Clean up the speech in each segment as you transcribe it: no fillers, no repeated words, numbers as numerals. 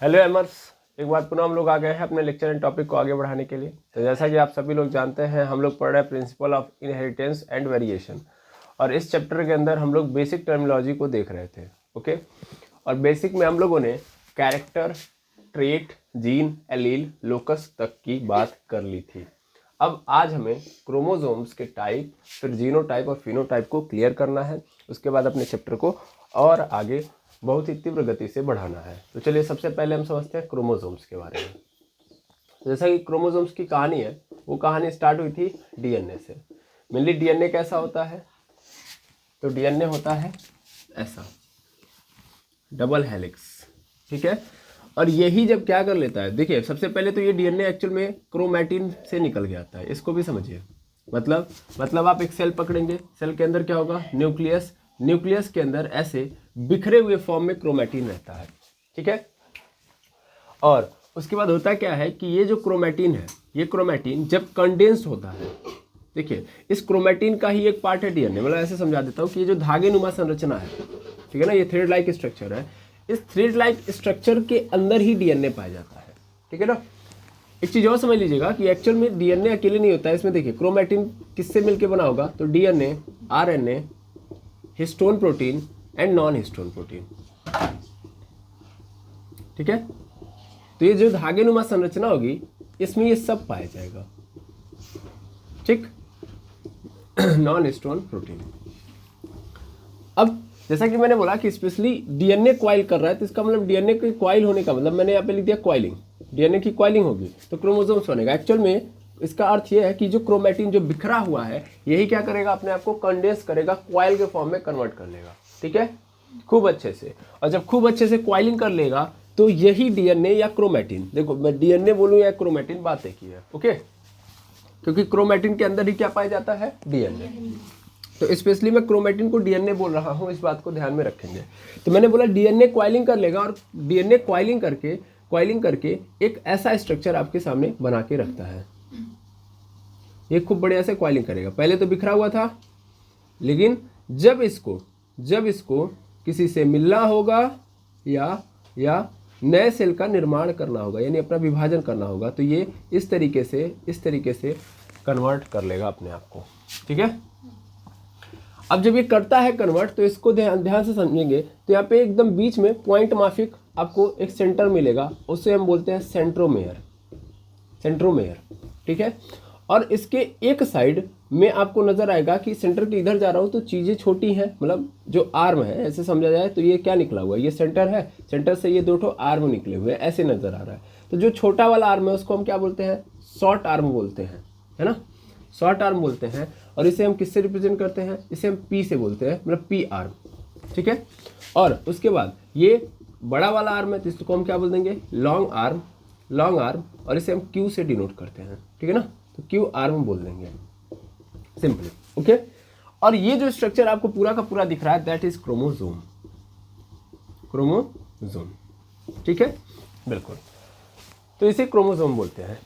Hello एमर्स, एक बार पुनः हम लोग आ गए हैं अपने लेक्चर एंड टॉपिक को आगे बढ़ाने के लिए। तो जैसा कि आप सभी लोग जानते हैं, हम लोग पढ़ रहे हैं principle of inheritance and variation, और इस चैप्टर के अंदर हम लोग बेसिक टर्मिनोलॉजी को देख रहे थे। ओके, और बेसिक में हम लोगों ने character, trait, gene, allele, locus तक की बात कर ली थी। अब आज हमें क्रोमोसोम्स के टाइप, फिर जीनोटाइप और फिनोटाइप को क्लियर करना है। उसके बाद अपने चैप्टर को और आगे बहुत ही तीव्र गति से बढ़ाना है। तो चलिए सबसे पहले हम समझते हैं क्रोमोसोम्स के बारे में। जैसा कि क्रोमोसोम्स की कहानी है, वो कहानी स्टार्ट हुई थी डीएनए से। मेनली डीएनए कैसा होता है? तो डीएनए होता है ऐसा, डबल हेलिक्स, ठीक है। और यही जब क्या कर लेता है, देखिए सबसे पहले तो ये डीएनए एक्चुअल में क्रोमैटिन से निकल के आता है, इसको भी समझिए। मतलब आप एक सेल पकड़ेंगे, सेल के अंदर क्या होगा? न्यूक्लियस, न्यूक्लियस के अंदर ऐसे बिखरे हुए फॉर्म में क्रोमैटिन रहता है, ठीक है। और उसके बाद होता क्या है कि ये जो क्रोमैटिन है, ये क्रोमैटिन जब कंडेंस्ड होता है, देखिए इस क्रोमैटिन का ही एक पार्ट है डीएनए। मतलब ऐसे समझा देता हूँ कि ये जो धागे नुमा संरचना है, ठीक है ना, ये थ्रेड लाइक स्ट्रक्चर है। इस थ्रेड लाइक स्ट्रक्चर के अंदर ही डीएनए पाया जाता है, ठीक है ना। एक चीज और समझ लीजिएगा कि एक्चुअल में डीएनए अकेले नहीं होता है। इसमें देखिए क्रोमैटिन किससे मिलकर बना होगा? तो DNA, RNA, histone protein and non histone protein, ठीक है। तो ये जो धागे नुमा संरचना होगी, इसमें ये सब पाया जाएगा, ठीक। Non histone protein. अब जैसा कि मैंने बोला कि स्पेशली डीएनए क्वाइल कर रहा है, तो इसका मतलब डीएनए के क्वाइल होने का मतलब मैंने यहाँ पे लिख दिया क्वाइलिंग। डीएनए की क्वाइलिंग होगी तो क्रोमोसोम्स बनेगा। एक्चुअल में इसका अर्थ ये है कि जो क्रोमैटिन जो बिखरा हुआ है, यही क्या करेगा? अपने आप को कंडेंस करेगा, क्वाइल के फॉर्म में कन्वर्ट कर लेगा, ठीक है, खूब अच्छे से। और जब खूब अच्छे से क्वाइलिंग कर लेगा तो यही डीएनए या क्रोमैटिन, देखो मैं डीएनए बोलूँ या क्रोमैटिन, बात एक ही है, ओके, क्योंकि क्रोमैटिन के अंदर ही क्या पाया जाता है? डीएनए। तो स्पेशली मैं क्रोमैटिन को डीएनए बोल रहा हूँ, इस बात को ध्यान में रखेंगे। तो मैंने बोला डीएनए क्वाइलिंग कर लेगा, और डीएनए क्वाइलिंग करके एक ऐसा स्ट्रक्चर आपके सामने बना के रखता है। ये खूब बढ़िया से क्वाइलिंग करेगा। पहले तो बिखरा हुआ था, लेकिन जब इसको किसी से मिलना होगा या नए सेल का निर्माण करना होगा, यानी अपना विभाजन करना होगा, तो ये इस तरीके से कन्वर्ट कर लेगा अपने आप को, ठीक है। अब जब ये करता है कन्वर्ट, तो इसको ध्यान से समझेंगे। तो यहाँ पे एकदम बीच में पॉइंट माफिक आपको एक सेंटर मिलेगा, उससे हम बोलते हैं सेंट्रोमेयर, ठीक है। और इसके एक साइड में आपको नजर आएगा कि सेंटर के इधर जा रहा हूँ तो चीज़ें छोटी हैं, मतलब जो आर्म है ऐसे समझा जाए तो ये क्या निकला हुआ है? ये सेंटर है, सेंटर से ये दो ठो आर्म निकले हुए हैं, ऐसे नजर आ रहा है। तो जो छोटा वाला आर्म है उसको हम क्या बोलते हैं? शॉर्ट आर्म बोलते हैं, है ना, शॉर्ट आर्म बोलते हैं। और इसे हम किससे रिप्रेजेंट करते हैं? इसे हम पी से बोलते हैं, मतलब पी आर्म, ठीक है। और उसके बाद ये बड़ा वाला आर्म है, तो इसको हम क्या बोल देंगे? लॉन्ग आर्म, और इसे हम क्यू से डिनोट करते हैं, ठीक है ना, तो क्यू आर्म बोल देंगे सिंपली, ओके। और ये जो स्ट्रक्चर आपको पूरा का पूरा दिख रहा है, दैट इज क्रोमोसोम, ठीक है, बिल्कुल। तो इसे क्रोमोसोम बोलते हैं।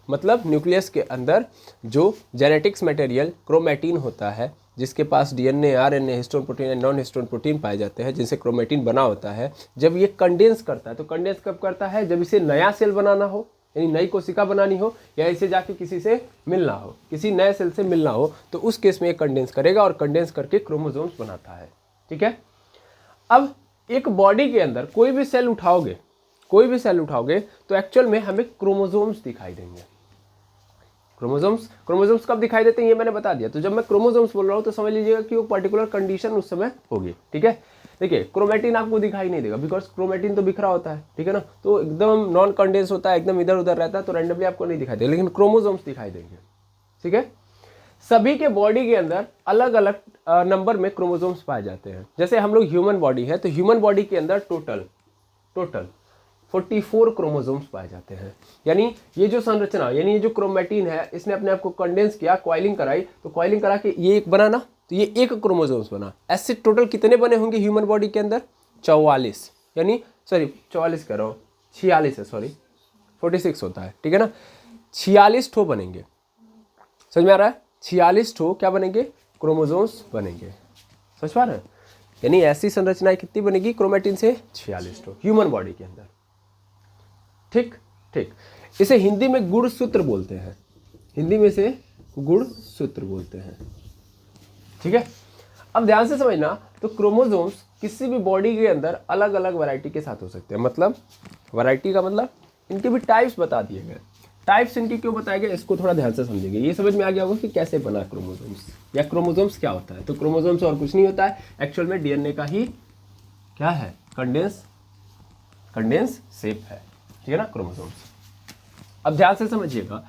मतलब न्यूक्लियस के अंदर जो जेनेटिक्स मटेरियल क्रोमैटिन होता है, जिसके पास DNA, RNA, histone protein and non histone protein पाए जाते हैं, जिनसे क्रोमैटिन बना होता है, जब ये कंडेंस करता है, तो कंडेंस कब करता है? जब इसे नया सेल बनाना हो, यानी नई कोशिका बनानी हो, या इसे जाके किसी से मिलना हो, किसी नए सेल से मिलना हो, तो उस केस में ये कंडेंस करेगा और कंडेंस करके क्रोमोसोम्स बनाता है, ठीक है। अब एक बॉडी के अंदर कोई भी सेल उठाओगे तो एक्चुअल में हमें क्रोमोसोम्स दिखाई देंगे। क्रोमोसोम्स कब दिखाई देते हैं ये मैंने बता दिया। तो जब मैं क्रोमोसोम्स बोल रहा हूँ तो समझ लीजिएगा कि वो पर्टिकुलर कंडीशन उस समय होगी, ठीक है। देखिए क्रोमैटिन आपको दिखाई नहीं देगा, बिकॉज क्रोमैटिन तो बिखरा होता है, ठीक है ना, तो एकदम नॉन कंडेंस होता है, एकदम इधर उधर रहता है, तो रैंडमली आपको नहीं दिखाई देगा, लेकिन क्रोमोसोम्स दिखाई देंगे, ठीक है। सभी के बॉडी के अंदर अलग अलग नंबर में क्रोमोसोम्स पाए जाते हैं। जैसे हम लोग ह्यूमन बॉडी है, तो ह्यूमन बॉडी के अंदर टोटल 44 क्रोमोसोम्स पाए जाते हैं। यानी ये जो संरचना, यानी ये जो क्रोमैटिन है, इसने अपने आप को कंडेंस किया, क्वाइलिंग कराई, तो क्वाइलिंग करा के ये एक बना ना, तो ये एक क्रोमोसोम्स बना। ऐसे टोटल कितने बने होंगे ह्यूमन बॉडी के अंदर? 44, यानी सॉरी 44 कह रहा हूँ, 46 है, सॉरी 46 होता है, ठीक है ना, 46 ठो बनेंगे। समझ में आ रहा है? 46 ठो क्या बनेंगे? क्रोमोसोम्स बनेंगे। समझ पा रहे हैं? यानी ऐसी संरचनाएं कितनी बनेगी क्रोमैटिन से? 46 ठो ह्यूमन बॉडी के अंदर, ठीक ठीक। इसे हिंदी में गुणसूत्र बोलते हैं, हिंदी में इसे गुणसूत्र बोलते हैं, ठीक है। अब ध्यान से समझना, तो क्रोमोसोम्स किसी भी बॉडी के अंदर अलग अलग वैरायटी के साथ हो सकते हैं। मतलब वैरायटी का मतलब इनके भी टाइप्स बता दिए गए। टाइप्स इनके क्यों बताए गए, इसको थोड़ा ध्यान से समझेंगे। ये समझ में आ गया होगा कि कैसे बना क्रोमोसोम्स, या क्रोमोसोम्स क्या होता है। तो क्रोमोसोम्स और कुछ नहीं होता है, एक्चुअल में डीएनए का ही क्या है, कंडेंस शेप है, ठीक है ना, क्रोमोसोम्स। अब ध्यान से समझिएगा,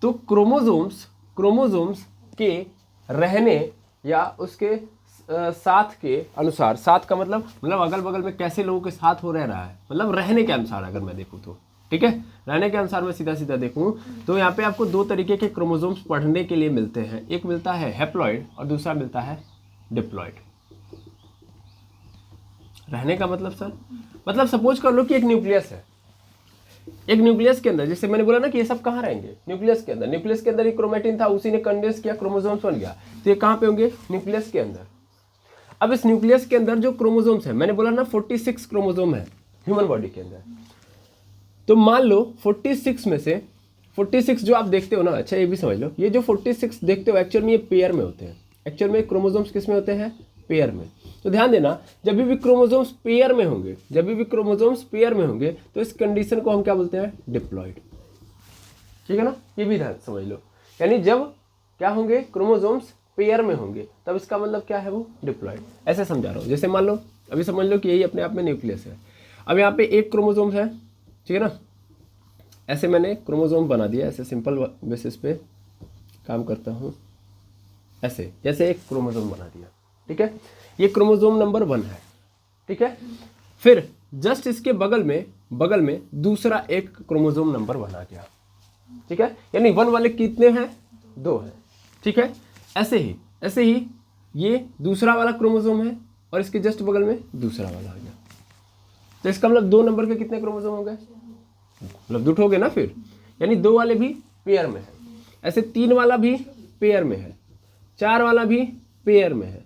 तो क्रोमोसोम्स के रहने या उसके साथ के अनुसार, साथ का मतलब अगल बगल में कैसे लोगों के साथ हो रह रहा है, मतलब रहने के अनुसार अगर मैं देखूँ तो, ठीक है, रहने के अनुसार मैं सीधा सीधा देखूं तो यहाँ पे आपको दो तरीके के क्रोमोसोम्स पढ़ने के लिए मिलते हैं। एक मिलता है हैप्लॉइड और दूसरा मिलता है डिप्लॉइड। रहने का मतलब सर, मतलब सपोज कर लो कि एक न्यूक्लियस है, एक न्यूक्लियस के अंदर, जैसे मैंने बोला ना कि ये सब कहाँ रहेंगे, न्यूक्लियस के अंदर। न्यूक्लियस के अंदर एक क्रोमेटिन था, उसी ने कंडेंस किया, क्रोमोसोम्स बन गया। तो ये कहाँ पे होंगे, न्यूक्लियस के अंदर। अब इस न्यूक्लियस के अंदर जो क्रोमोसोम्स है, मैंने बोला ना 46 क्रोमोसोम है ह्यूमन बॉडी के अंदर। तो मान लो 46 में से 46 जो आप देखते हो ना, अच्छा ये भी समझ लो, ये जो 46 देखते हो एक्चुअल में ये पेयर में होते हैं। एक्चुअल में क्रोमोसोम्स किस में होते हैं, पेयर में। तो ध्यान देना, जब भी क्रोमोसोम्स पेयर में होंगे, जब भी क्रोमोसोम्स पेयर में होंगे तो इस कंडीशन को हम क्या बोलते हैं, डिप्लॉइड, ठीक है ना। ये भी ध्यान समझ लो, यानी जब क्या होंगे, क्रोमोसोम्स पेयर में होंगे, तब इसका मतलब क्या है, वो डिप्लॉइड। ऐसे समझा रहा हूँ, जैसे मान लो अभी समझ लो कि यही अपने आप में न्यूक्लियस है। अब यहाँ पे एक क्रोमोसोम्स है, ठीक है ना, ऐसे मैंने क्रोमोसोम बना दिया, ऐसे सिंपल बेसिस पे काम करता हूँ, ऐसे जैसे एक क्रोमोसोम बना दिया, ठीक है। ये क्रोमोसोम नंबर 1 है, ठीक है। फिर जस्ट इसके बगल में दूसरा एक क्रोमोसोम नंबर बना गया, ठीक है। यानी 1 वाले कितने हैं, 2 हैं, ठीक है। ऐसे ही ये दूसरा वाला क्रोमोसोम है और इसके जस्ट बगल में दूसरा वाला आ गया। तो इसका मतलब 2 नंबर के कितने क्रोमोसोम हो गए, मतलब दुट हो गए ना फिर, यानी 2 वाले भी पेयर में है, ऐसे 3 वाला भी पेयर में है, 4 वाला भी पेयर में है।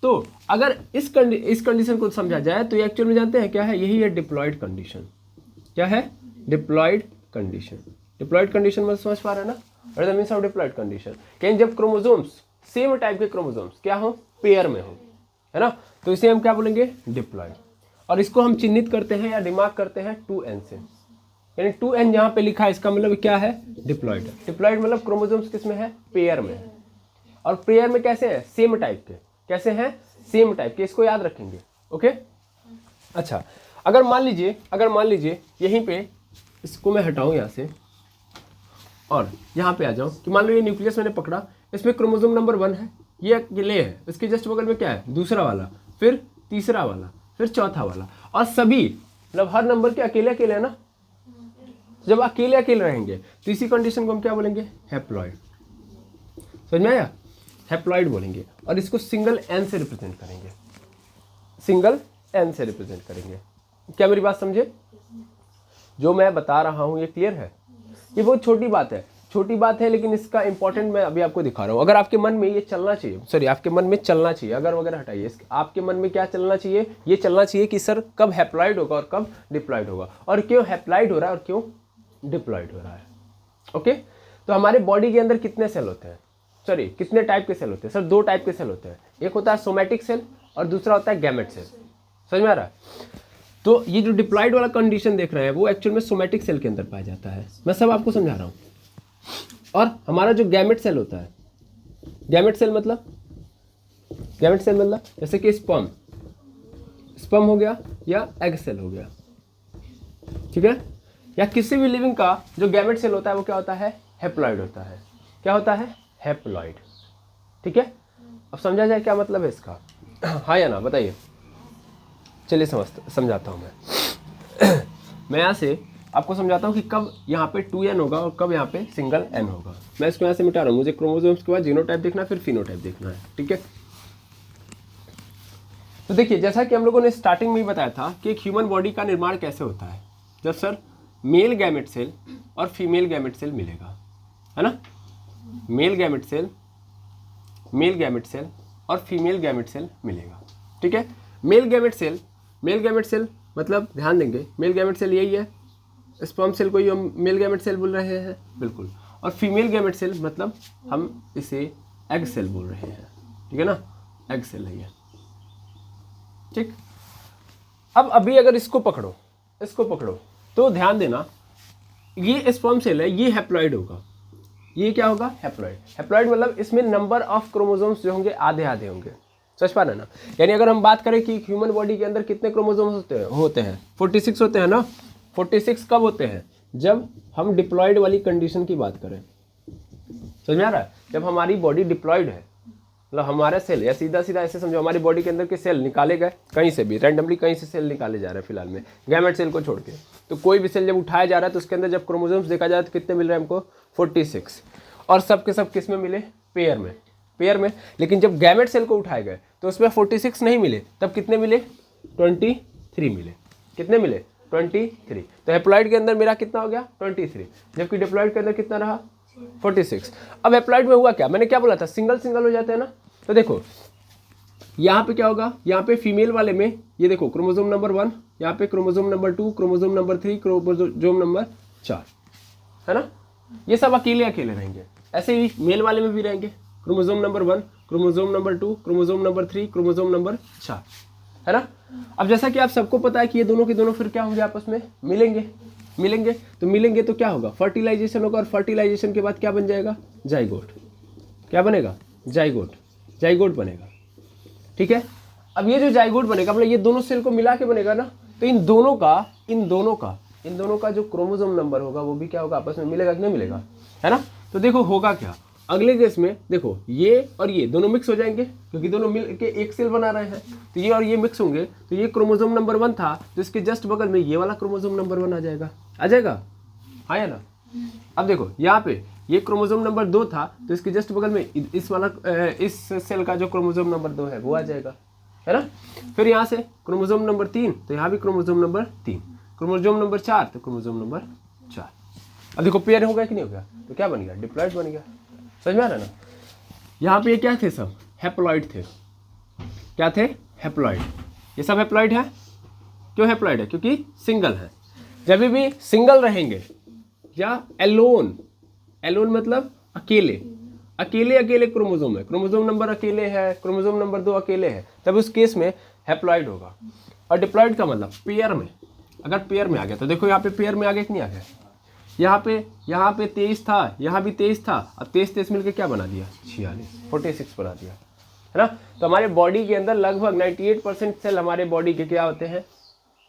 तो अगर इस कंडीशन को समझा जाए तो ये एक्चुअल में जानते हैं क्या है, यही है डिप्लॉइड कंडीशन। क्या है, डिप्लॉइड कंडीशन। डिप्लॉइड कंडीशन में समझ पा रहे हैं ना, what is the means of diploid condition. कहीं जब क्रोमोसोम्स सेम टाइप के क्रोमोसोम्स क्या हो, पेयर में हो, है ना, तो इसे हम क्या बोलेंगे, डिप्लॉइड। और इसको हम चिन्हित करते हैं या डिमार्क करते हैं 2n से, यानी 2n यहाँ पे लिखा है, इसका मतलब क्या है, डिप्लॉइड। डिप्लॉइड मतलब क्रोमोसोम्स किस में है, पेयर में है। और पेयर में कैसे है, सेम टाइप के, कैसे हैं, सेम टाइप के, इसको याद रखेंगे, ओके। अच्छा, अगर मान लीजिए यहीं पे इसको मैं हटाऊं यहाँ से और यहाँ पे आ जाऊं, कि मान लो ये न्यूक्लियस मैंने पकड़ा, इसमें क्रोमोसोम नंबर 1 है, ये अकेले है, इसके जस्ट बगल में क्या है, दूसरा वाला, फिर तीसरा वाला, फिर चौथा वाला, और सभी मतलब हर नंबर के अकेले अकेले है ना। जब अकेले अकेले रहेंगे तो इसी कंडीशन को हम क्या बोलेंगे, हैप्लॉइड। समझ में आया, हैप्लॉइड बोलेंगे। और इसको सिंगल एन से रिप्रेजेंट करेंगे, सिंगल एन से रिप्रेजेंट करेंगे। क्या मेरी बात समझे, जो मैं बता रहा हूं ये क्लियर है। ये बहुत छोटी बात है लेकिन इसका इंपॉर्टेंट मैं अभी आपको दिखा रहा हूं। अगर आपके मन में ये चलना चाहिए, सॉरी आपके मन में चलना चाहिए, अगर वगैरह हटाइए, आपके मन में क्या चलना चाहिए, ये चलना चाहिए कि सर कब हैप्लॉइड होगा और कब डिप्लॉइड होगा, और क्यों हैप्लॉइड हो रहा है और क्यों डिप्लॉइड हो रहा है, ओके। तो हमारे बॉडी के अंदर कितने सेल होते हैं, सॉरी कितने टाइप के सेल होते हैं, सर 2 टाइप के सेल होते हैं, एक होता है सोमैटिक सेल और दूसरा होता है गैमेट सेल। समझ में आ रहा है। तो ये जो डिप्लॉइड वाला कंडीशन देख रहे हैं वो एक्चुअल में सोमैटिक सेल के अंदर पाया जाता है, मैं सब आपको समझा रहा हूँ। और हमारा जो गैमेट सेल होता है, गैमेट सेल मतलब जैसे कि स्पर्म हो गया या एग सेल हो गया, ठीक है, या किसी भी लिविंग का जो गैमेट सेल होता है वो क्या होता है, हैप्लॉइड होता है। क्या होता है, हैप्लॉइड, ठीक है। अब समझा जाए क्या मतलब है इसका, हाँ या ना बताइए। चलिए समझाता हूँ मैं यहाँ से आपको समझाता हूँ कि कब यहाँ पे 2n होगा और कब यहाँ पे सिंगल n होगा। मैं इसको यहाँ से मिटा रहा हूँ, मुझे क्रोमोसोम्स के बाद जीनोटाइप देखना है, फिर फिनोटाइप देखना है, ठीक है। तो देखिए, जैसा कि हम लोगों ने स्टार्टिंग में ही बताया था कि एक ह्यूमन बॉडी का निर्माण कैसे होता है, जब सर मेल गैमेट सेल और फीमेल गैमेट सेल मिलेगा, है ना, मेल गैमेट सेल और फीमेल गैमेट सेल मिलेगा, ठीक है। मेल गैमेट सेल मतलब ध्यान देंगे, मेल गैमेट सेल यही है स्पर्म सेल को ही हम मेल गैमेट सेल बोल रहे हैं, बिल्कुल। और फीमेल गैमेट सेल मतलब हम इसे एग सेल बोल रहे हैं, ठीक है ना, एग सेल है ये, ठीक। अब अभी अगर इसको पकड़ो तो ध्यान देना, ये स्पर्म सेल है, ये हैप्लॉइड होगा, ये क्या होगा, हैप्लॉइड। हैप्लॉइड मतलब इसमें नंबर ऑफ क्रोमोसोम्स जो होंगे आधे आधे होंगे, समझ पा रहे ना। यानी अगर हम बात करें कि ह्यूमन बॉडी के अंदर कितने क्रोमोसोम्स होते हैं 46 होते हैं ना। 46 कब होते हैं, जब हम डिप्लॉयड वाली कंडीशन की बात करें, समझ में आ रहा है। जब हमारी बॉडी डिप्लॉयड है, मतलब हमारा सेल, या सीधा सीधा ऐसे समझो हमारी बॉडी के अंदर के सेल निकाले गए कहीं से भी, रैंडमली कहीं से सेल निकाले जा रहे हैं फिलहाल में, गैमेट सेल को छोड़ के। तो कोई भी सेल जब उठाया जा रहा है तो उसके अंदर जब क्रोमोसोम्स देखा जाए तो कितने मिल रहे हैं हमको, 46। और सब के सब किस में मिले, पेयर में। लेकिन जब गैमेट सेल को उठाए गए तो उसमें 46 नहीं मिले, तब कितने मिले, 23 मिले। कितने मिले, 23। तो हैप्लॉइड के अंदर मेरा कितना हो गया, 23, जबकि डिप्लॉयड के अंदर कितना रहा, 46। अब हैप्लॉइड में हुआ क्या, मैंने क्या बोला था, सिंगल हो जाते हैं ना। तो देखो यहाँ पे क्या होगा, यहाँ पे फीमेल वाले में ये देखो क्रोमोसोम नंबर 1, यहाँ पे chromosome number 2, chromosome number 3, chromosome number 4, है ना। ये सब अकेले रहेंगे। ऐसे ही मेल वाले में भी रहेंगे, chromosome number 1, chromosome number 2, chromosome number 3, chromosome number 4, है ना। अब जैसा कि आप सबको पता है कि ये दोनों के दोनों फिर क्या होंगे, आपस में मिलेंगे तो क्या होगा, फर्टिलाइजेशन होगा, और फर्टिलाइजेशन के बाद क्या बन जाएगा, जाइगोट। क्या बनेगा, जाइगोट बनेगा, ठीक है। अब ये जो जाइगोट बनेगा मतलब ये दोनों सेल को मिला के बनेगा ना, तो इन दोनों का जो क्रोमोसोम नंबर होगा वो भी क्या होगा, आपस में मिलेगा कि नहीं मिलेगा, है ना। तो देखो होगा क्या, अगले केस में देखो ये और ये दोनों मिक्स हो जाएंगे, क्योंकि दोनों मिल के एक सेल बना रहे हैं। तो ये और ये मिक्स होंगे, तो ये क्रोमोसोम नंबर 1 था, तो इसके जस्ट बगल में ये वाला क्रोमोसोम नंबर 1 आ जाएगा, हाँ या ना। अब देखो यहाँ पे ये क्रोमोसोम नंबर 2 था, तो इसके जस्ट बगल में इस सेल का जो क्रोमोसोम नंबर 2 है वो आ जाएगा, है ना। फिर यहाँ से क्रोमोसोम नंबर 3, तो यहाँ भी क्रोमोसोम नंबर 3, क्रोमोसोम नंबर 4, तो क्रोमोसोम नंबर 4। अब देखो पेयर हो गया कि नहीं हो गया, तो क्या बन गया, डिप्लॉयड बन गया, समझ में आ रहा है ना। यहाँ पे क्या थे, सब हैप्लॉइड थे। क्या थे, हैप्लॉइड। ये सब हैप्लॉइड है। क्यों हैप्लॉइड है, क्योंकि सिंगल है। जब भी सिंगल रहेंगे या एलोन मतलब अकेले क्रोमोसोम है, क्रोमोसोम नंबर अकेले है, क्रोमोसोम नंबर 2 अकेले है, तब उस केस में हैप्लॉइड होगा। और डिप्लॉयड का मतलब पेयर में, अगर पेयर में आ गया तो देखो यहाँ पे पेयर में आ गया कि नहीं आ गया, यहाँ पे 23 था, यहाँ भी 23 था, अब 23 मिलकर क्या बना दिया, 46 बना दिया, है ना। तो हमारे बॉडी के अंदर लगभग 98% सेल हमारे बॉडी के क्या होते हैं,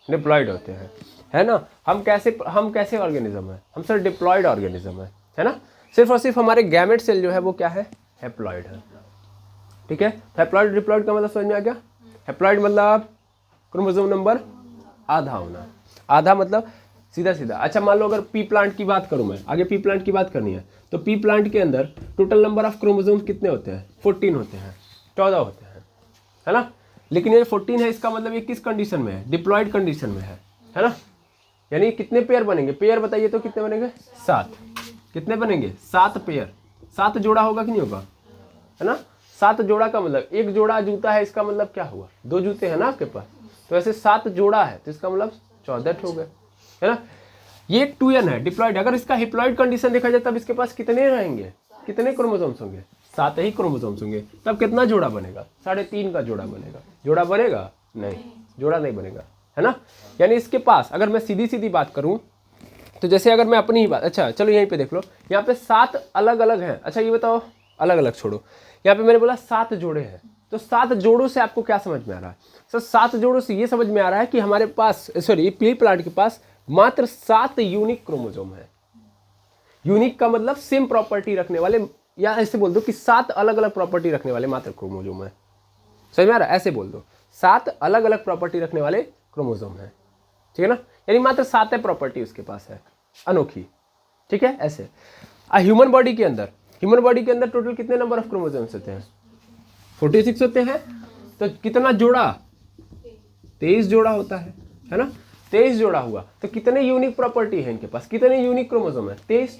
डिप्लॉयड होते हैं, है ना। हम कैसे ऑर्गेनिज्म है, हम सर डिप्लॉयड ऑर्गेनिज्म है ना। सिर्फ और सिर्फ हमारे गैमेट सेल जो है वो क्या है, हैप्लॉइड है, ठीक है। हैप्लॉइड डिप्लॉयड का मतलब समझ में आ गया। हैप्लॉइड मतलब क्रोमोसोम नंबर आधा होना, आधा मतलब सीधा। अच्छा मान लो अगर पी प्लांट की बात करूं, मैं आगे पी प्लांट की बात करनी है, तो पी प्लांट के अंदर टोटल नंबर ऑफ क्रोमोसोम कितने होते हैं, 14 होते हैं, 14 होते हैं, है ना। लेकिन ये 14 है, इसका मतलब ये किस कंडीशन में है, डिप्लॉयड कंडीशन में है ना। यानी कितने पेयर बनेंगे, पेयर बताइए तो कितने बनेंगे, 7। कितने बनेंगे, 7 पेयर। 7 जोड़ा होगा कि नहीं होगा, है ना। 7 जोड़ा का मतलब एक जोड़ा जूता है, इसका मतलब क्या हुआ, 2 जूते हैं ना आपके पास, तो ऐसे 7 जोड़ा है, तो इसका मतलब 14 हो गए, है ना। ये 2n है डिप्लॉयड। अगर इसका हैप्लॉइड कंडीशन देखा जाए तब इसके पास कितने रहेंगे, कितने क्रोमोसोम्स होंगे, 7 ही क्रोमोसोम्स होंगे। तब कितना जोड़ा बनेगा, 3.5 का जोड़ा बनेगा। जोड़ा बनेगा नहीं, जोड़ा नहीं बनेगा, है ना। यानी इसके पास अगर मैं सीधी बात करूं तो जैसे अगर मैं अपनी ही बात, अच्छा चलो यहीं पे देख लो, यहाँ पे 7 अलग अलग हैं। अच्छा ये बताओ, अलग अलग छोड़ो, यहाँ पे मैंने बोला 7 जोड़े हैं, तो 7 जोड़ों से आपको क्या समझ में आ रहा है, सर 7 जोड़ों से ये समझ में आ रहा है कि हमारे पास, सॉरी पी प्लांट के पास मात्र 7 यूनिक क्रोमोसोम है। यूनिक का मतलब सेम प्रॉपर्टी रखने वाले, या ऐसे बोल दो कि 7 अलग अलग प्रॉपर्टी रखने वाले मात्र क्रोमोसोम है। समझ में आ रहा है, ऐसे बोल दो 7 अलग अलग प्रॉपर्टी रखने वाले क्रोमोसोम है, ठीक है ना। यानी मात्र 7 प्रॉपर्टी उसके पास है, अनोखी, ठीक है। ऐसे ह्यूमन बॉडी के अंदर टोटल कितने नंबर ऑफ क्रोमोसोम्स होते हैं, 46 होते हैं। तो कितना जोड़ा, 23 जोड़ा होता है ना। 23 जोड़ा हुआ तो कितने यूनिक प्रॉपर्टी है इनके पास, कितने यूनिक क्रोमोसोम है, 23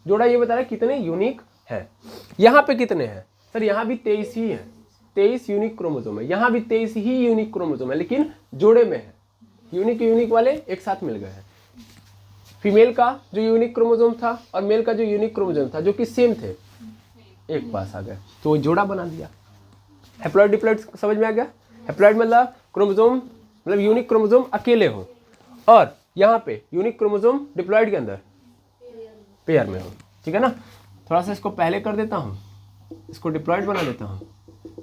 जोड़ा। ये बता रहा है कितने यूनिक है। यहाँ पे कितने हैं, सर यहाँ भी 23 ही है, 23 यूनिक क्रोमोसोम है। यहाँ भी 23 ही यूनिक क्रोमोसोम है, लेकिन जोड़े में है। यूनिक वाले एक साथ मिल गए हैं, फीमेल का जो यूनिक क्रोमोसोम था और मेल का जो यूनिक क्रोमोसोम था जो कि सेम थे, एक पास आ गए, तो वो जोड़ा बना दिया। हैप्लॉइड डिप्लॉइड समझ में आ गया? हैप्लॉइड मतलब क्रोमोसोम मतलब यूनिक क्रोमोसोम अकेले हो, और यहाँ पे यूनिक क्रोमोसोम डिप्लॉइड के अंदर पेयर में हो। ठीक है ना? थोड़ा सा इसको पहले कर देता हूँ, इसको डिप्लॉइड बना देता हूँ,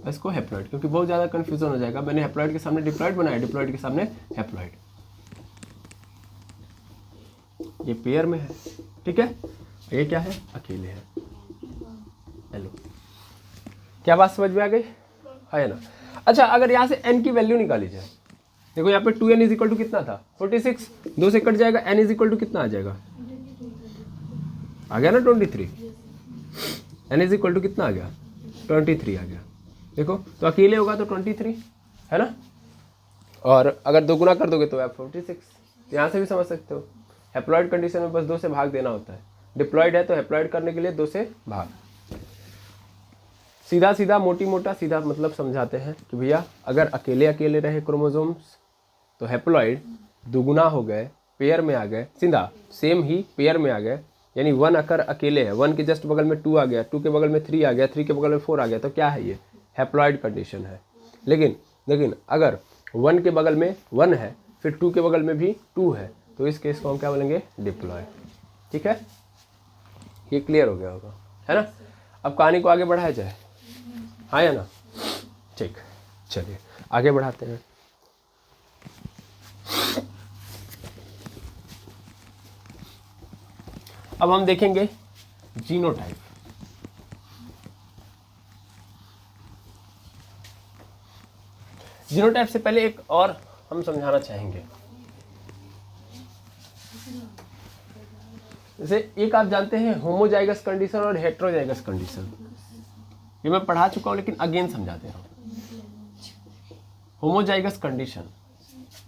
इसको हैप्लॉइड, क्योंकि बहुत ज़्यादा कन्फ्यूजन हो जाएगा। मैंने हैप्लॉइड के सामने डिप्लॉइड बनाया, डिप्लॉइड के सामने हैप्लॉइड। ये पेयर में है, ठीक है? ये क्या है? अकेले है। हेलो, क्या बात समझ में आ गई है ना? अच्छा, अगर यहाँ से n की वैल्यू निकाली जाए, देखो यहाँ पे 2n इज इक्वल टू कितना था? 46, 2 से कट जाएगा, n इज इक्वल टू कितना आ जाएगा? आ गया ना 23। n इज इक्वल टू कितना आ गया? 23 आ गया। देखो, तो अकेले होगा तो 23 है ना, और अगर दो गुना कर दोगे तो आप 46। यहाँ से भी समझ सकते हो, हैप्लॉइड कंडीशन में बस 2 से भाग देना होता है। डिप्लॉइड है तो हैप्लॉइड करने के लिए 2 से भाग। सीधा सीधा मोटी मोटा सीधा मतलब समझाते हैं कि भैया अगर अकेले अकेले रहे क्रोमोसोम्स तो हैप्लॉइड दुगुना हो गए, पेयर में आ गए, सीधा सेम ही पेयर में आ गए, यानी 1 अगर अकेले है, 1 के जस्ट बगल में 2 आ गया, 2 के बगल में 3 आ गया, 3 के बगल में 4 आ गया, तो क्या है? ये हैप्लॉइड कंडीशन है। लेकिन अगर 1 के बगल में 1 है, फिर 2 के बगल में भी 2 है, तो इस केस को हम क्या बोलेंगे? डिप्लॉइड। ठीक है, ये क्लियर हो गया होगा, है ना? अब कहानी को आगे बढ़ाया जाए, हाँ या ना? ठीक, चलिए आगे बढ़ाते हैं। अब हम देखेंगे जीनोटाइप। जीनोटाइप से पहले एक और हम समझाना चाहेंगे। जैसे एक आप जानते हैं होमोजाइगस कंडीशन और हेट्रोजाइगस कंडीशन, ये मैं पढ़ा चुका हूं लेकिन अगेन समझा दे रहा हूं। होमोजाइगस कंडीशन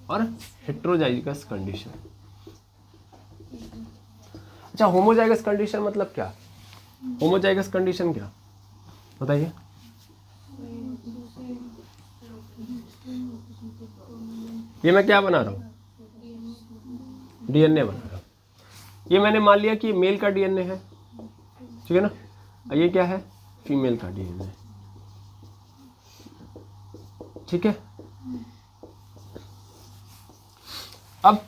और हेट्रोजाइगस कंडीशन। अच्छा, होमोजाइगस कंडीशन मतलब क्या? होमोजाइगस कंडीशन क्या बताइए? ये मैं क्या बना रहा हूँ? डीएनए बना रहा हूँ। ये मैंने मान लिया कि मेल का डीएनए है, ठीक है ना, और ये क्या है? फीमेल का डीएनए, ठीक है। अब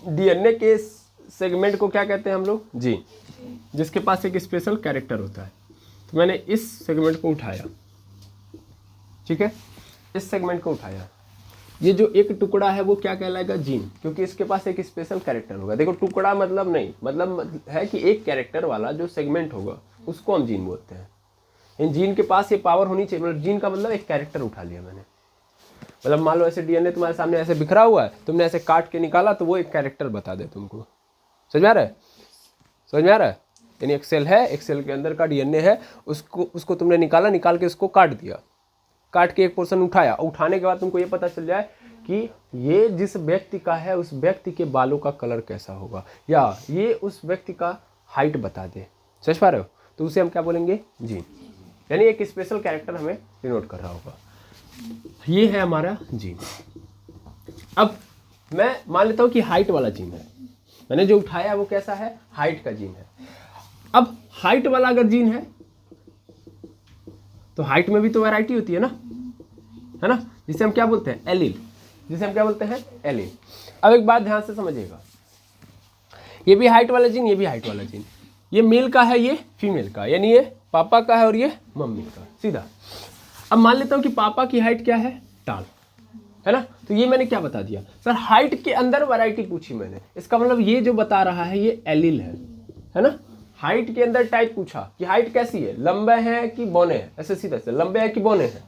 डीएनए के सेगमेंट को क्या कहते हैं हम लोग? जीन, जिसके पास एक स्पेशल कैरेक्टर होता है। तो मैंने इस सेगमेंट को उठाया, ठीक है, इस सेगमेंट को उठाया। ये जो एक टुकड़ा है वो क्या कहलाएगा? जीन, क्योंकि इसके पास एक स्पेशल कैरेक्टर होगा। देखो, टुकड़ा मतलब नहीं, मतलब है कि एक कैरेक्टर वाला जो सेगमेंट होगा उसको हम जीन बोलते हैं। इन जीन के पास ये पावर होनी चाहिए, मतलब जीन का मतलब एक कैरेक्टर उठा लिया मैंने। मतलब मान लो ऐसे डीएनए तुम्हारे सामने ऐसे बिखरा हुआ है, तुमने ऐसे काट के निकाला तो वो एक कैरेक्टर बता दे तुमको। समझ में आ रहा है? समझ में आ रहा है? यानी एक सेल है, एक सेल के अंदर का डीएनए है, उसको तुमने निकाला, निकाल के उसको काट दिया, काट के एक पोर्शन उठाया। उठाने के बाद तुमको ये पता चल जाए कि ये जिस व्यक्ति का है उस व्यक्ति के बालों का कलर कैसा होगा, या ये उस व्यक्ति का हाइट बता दे। समझ पा रहे हो? तो उसे हम क्या बोलेंगे? जीन। यानी एक स्पेशल कैरेक्टर हमें डिनोट कर रहा होगा। ये है हमारा जीन। अब मैं मान लेता हूं कि हाइट वाला जीन है, मैंने जो उठाया वो कैसा है? हाइट का जीन है। अब हाइट वाला अगर जीन है तो हाइट में भी तो वैरायटी होती है ना, जिसे हम क्या बोलते हैं? एलील, जिसे हम क्या बोलते हैं? एलील। अब एक बात ध्यान से समझिएगा, ये भी हाइट वाला जीन, ये भी हाइट वाला जीन, ये मेल का है, ये फीमेल का, यानी ये पापा का है और ये मम्मी का, सीधा। अब मान लेता हूं कि पापा की हाइट क्या है? टाल, है ना। तो ये मैंने क्या बता दिया सर? हाइट के अंदर वैरायटी पूछी मैंने, इसका मतलब ये जो बता रहा है ये एलील है ना। हाइट के अंदर टाइप पूछा कि हाइट कैसी है, लंबे हैं कि बौने हैं, ऐसे सीधा से लंबे हैं कि बौने हैं।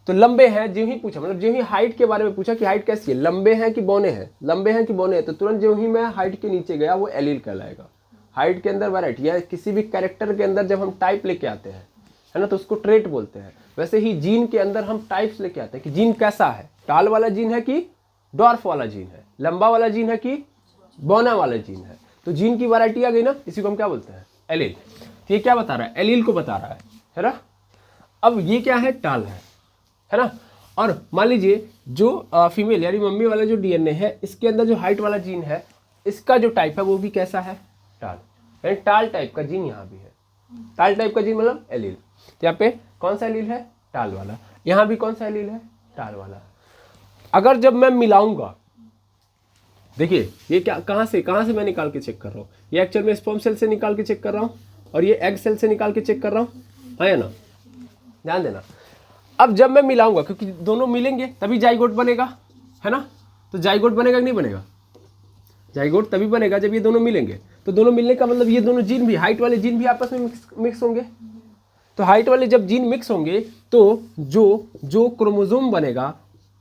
तो लंबे हैं जो ही पूछा, मतलब जो ही हाइट के बारे में पूछा कि हाइट कैसी है, लंबे हैं कि बौने हैं, लंबे हैं कि बौने हैं, तो तुरंत जो ही मैं हाइट के नीचे गया वो एलील कहलाएगा। हाइट के अंदर वैरायटी या किसी भी कैरेक्टर के अंदर जब हम टाइप लेके आते हैं, है ना, तो उसको ट्रेट बोलते हैं। वैसे ही जीन के अंदर हम टाइप्स लेके आते हैं कि जीन कैसा है, टाल वाला जीन है कि डॉर्फ वाला जीन है, लंबा वाला जीन है कि बौना वाला जीन है। तो जीन की वैरायटी आ गई ना, इसी को हम क्या बोलते हैं? एलील। तो ये क्या बता रहा है? एलील को बता रहा है ना। अब ये क्या है? टाल है ना। और मान लीजिए जो फीमेल यानी मम्मी वाला जो डीएनए है, इसके अंदर जो हाइट वाला जीन है इसका जो टाइप है वो भी कैसा है, टाल, यानी टाल टाइप का जीन यहाँ भी है। टाल टाइप का जीन मतलब एलील, तो यहाँ पे कौन सा एलील है, टाल वाला, यहाँ भी कौन सा एलील है, टाल वाला। अगर जब मैं मिलाऊंगा, देखिए ये क्या कहाँ से मैं निकाल के चेक कर रहा हूँ, ये एक्चुअल में स्पर्म सेल से निकाल के चेक कर रहा हूँ और ये एग सेल से निकाल के चेक कर रहा हूँ, है ना, ध्यान देना। अब जब मैं मिलाऊंगा, क्योंकि दोनों मिलेंगे तभी जाइगोट बनेगा, है ना, तो जाइगोट बनेगा कि नहीं बनेगा, जाइगोट तभी बनेगा जब ये दोनों मिलेंगे। तो दोनों मिलने का मतलब ये दोनों जीन भी, हाइट वाले जीन भी आपस में मिक्स होंगे। तो हाइट वाले जब जीन मिक्स होंगे तो जो क्रोमोसोम बनेगा